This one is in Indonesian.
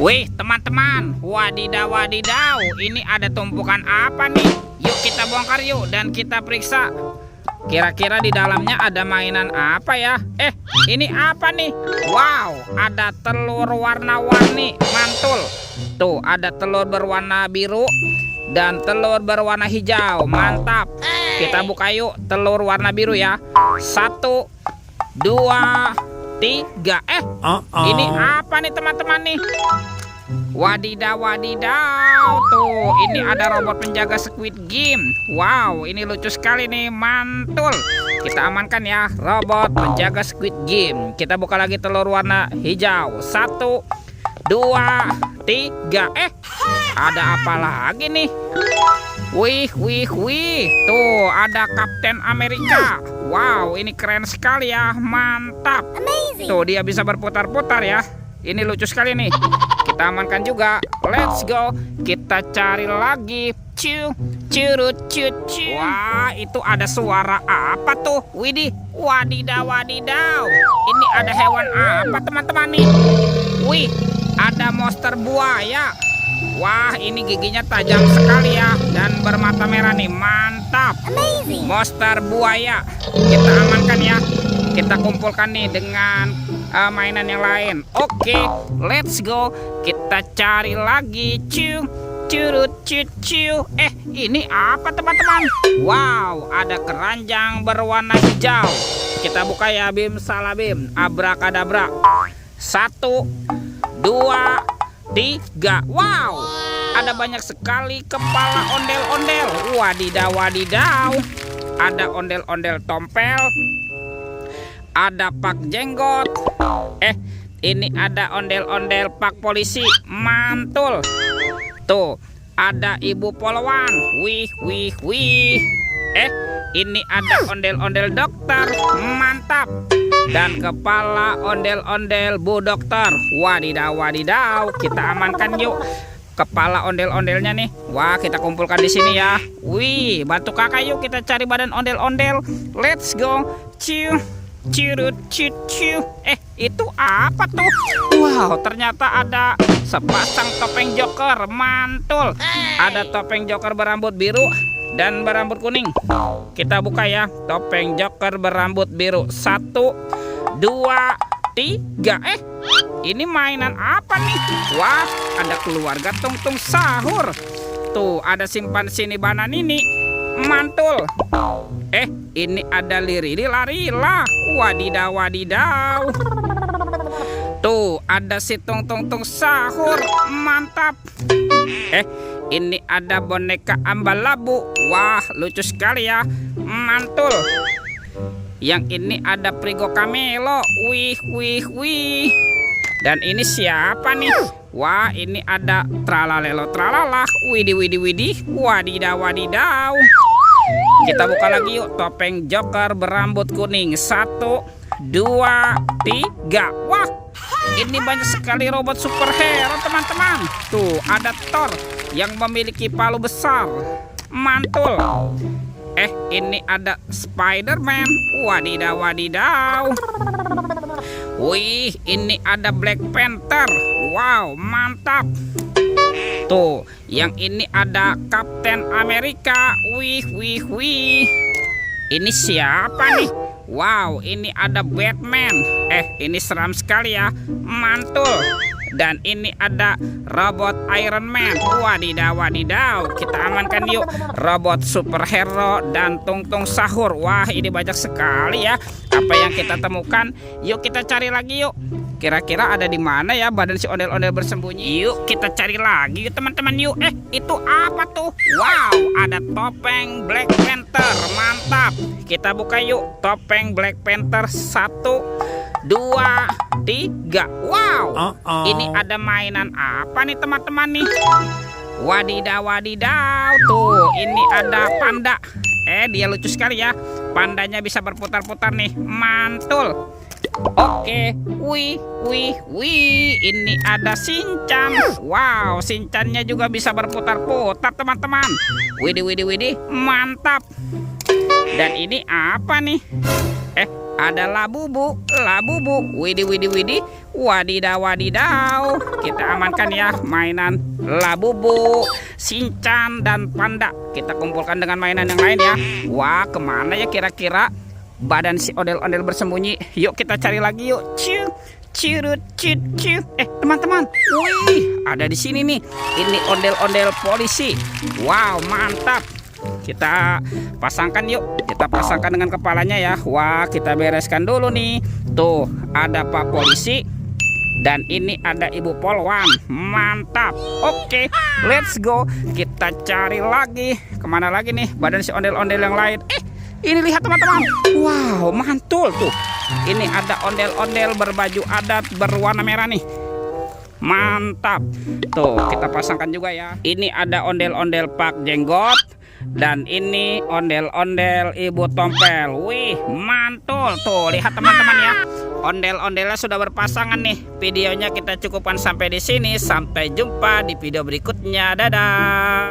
Wih, teman-teman, wadidaw wadidaw, ini ada tumpukan apa nih? Yuk kita bongkar yuk dan kita periksa. Kira-kira di dalamnya ada mainan apa ya? Ini apa nih? Wow, ada telur warna-warni, mantul. Tuh, ada telur berwarna biru dan telur berwarna hijau, mantap. Kita buka yuk telur warna biru ya. 1, 2, 3. Ini apa nih teman-teman nih? Wadidaw wadidaw, tuh ini ada robot penjaga Squid Game. Wow, ini lucu sekali nih, mantul. Kita amankan ya robot penjaga Squid Game. Kita buka lagi telur warna hijau. 1, 2, 3. Ada apa lagi nih? Wih, tuh ada Kapten Amerika. Wow, ini keren sekali ya, mantap. Tuh dia bisa berputar-putar ya. Ini lucu sekali nih. Kita amankan juga. Let's go. Kita cari lagi. Curut. Wah, itu ada suara apa tuh? Widih, wadidaw wadidaw. Ini ada hewan apa teman-teman nih? Wih, ada monster buaya. Wah, ini giginya tajam sekali ya dan bermata merah nih, mantap. Monster buaya. Kita amankan ya. Kita kumpulkan nih dengan mainan yang lain. Oke, let's go. Kita cari lagi. Curut. Ini apa teman-teman? Wow, ada keranjang berwarna hijau. Kita buka ya, bim salabim, abrakadabra. 1, 2, 3. Wow, ada banyak sekali kepala ondel-ondel. Wadidaw wadidaw. Ada ondel-ondel tompel. Ada pak jenggot. Ini ada ondel-ondel pak polisi, mantul. Tuh, ada ibu polwan. Wih. Ini ada ondel-ondel dokter, mantap. Dan kepala ondel-ondel bu dokter. Wadidaw wadidaw. Kita amankan yuk kepala ondel-ondelnya nih. Wah, kita kumpulkan di sini ya. Wih, bantu kakak yuk kita cari badan ondel-ondel. Let's go. Curut. Itu apa tuh? Wow, ternyata ada sepasang topeng joker, mantul. Ada topeng joker berambut biru dan berambut kuning. Kita buka ya, topeng joker berambut biru. 1, 2, 3. Ini mainan apa nih? Wah, ada keluarga Tung Sahur. Tuh, ada simpan sini banan ini, mantul. Ini ada Lirili Larila. Wadidaw wadidaw. Tuh, ada si Tung Sahur, mantap. Ini ada boneka Ambalabu. Wah, lucu sekali ya, mantul. Yang ini ada Prigo Camelo. Wih. Dan ini siapa nih? Wah, ini ada Tralalelo Tralala. Widih. Wadidaw wadidaw. Kita buka lagi yuk topeng joker berambut kuning. 1, 2, 3. Wah, ini banyak sekali robot superhero teman-teman. Tuh, ada Thor yang memiliki palu besar, mantul. Ini ada Spider-Man. Wadidaw wadidaw. Wih, ini ada Black Panther. Wow, mantap. Tuh, yang ini ada Kapten Amerika. Wih. Ini siapa nih? Wow, ini ada Batman. Ini seram sekali ya, mantul. Dan ini ada robot Iron Man. Wadidaw wadidaw. Kita amankan yuk robot superhero dan Tung Sahur. Wah, ini banyak sekali ya apa yang kita temukan. Yuk kita cari lagi yuk. Kira-kira ada di mana ya badan si ondel-ondel bersembunyi? Yuk kita cari lagi teman-teman yuk. Itu apa tuh? Wow, ada topeng Black Panther, mantap. Kita buka yuk topeng Black Panther. 1, 2, 3. Wow, ini ada mainan apa nih teman-teman nih? Wadidaw wadidaw. Tuh, ini ada panda. Dia lucu sekali ya. Pandanya bisa berputar-putar nih, mantul. Oke, wih. Ini ada Shinchan. Wow, Shinchannya juga bisa berputar-putar teman-teman. Widih, mantap. Dan ini apa nih? Ada Labubu. Widih. Wadidaw, wadidaw. Kita amankan ya mainan Labubu, Shinchan, dan Panda. Kita kumpulkan dengan mainan yang lain ya. Wah, kemana ya kira-kira badan si ondel-ondel bersembunyi? Yuk kita cari lagi yuk. Cirut. Teman-teman, wih, ada di sini nih. Ini ondel-ondel polisi. Wow, mantap. Kita pasangkan yuk. Kita pasangkan dengan kepalanya ya. Wah, kita bereskan dulu nih. Tuh, ada Pak Polisi dan ini ada Ibu Polwan. Mantap. Oke, let's go. Kita cari lagi. Kemana lagi nih badan si ondel-ondel yang lain? Ini lihat teman-teman. Wow, mantul tuh. Ini ada ondel-ondel berbaju adat berwarna merah nih. Mantap. Tuh, kita pasangkan juga ya. Ini ada ondel-ondel Pak Jenggot. Dan ini ondel-ondel Ibu Tompel. Wih, mantul tuh. Lihat teman-teman ya. Ondel-ondelnya sudah berpasangan nih. Videonya kita cukupkan sampai di sini. Sampai jumpa di video berikutnya. Dadah.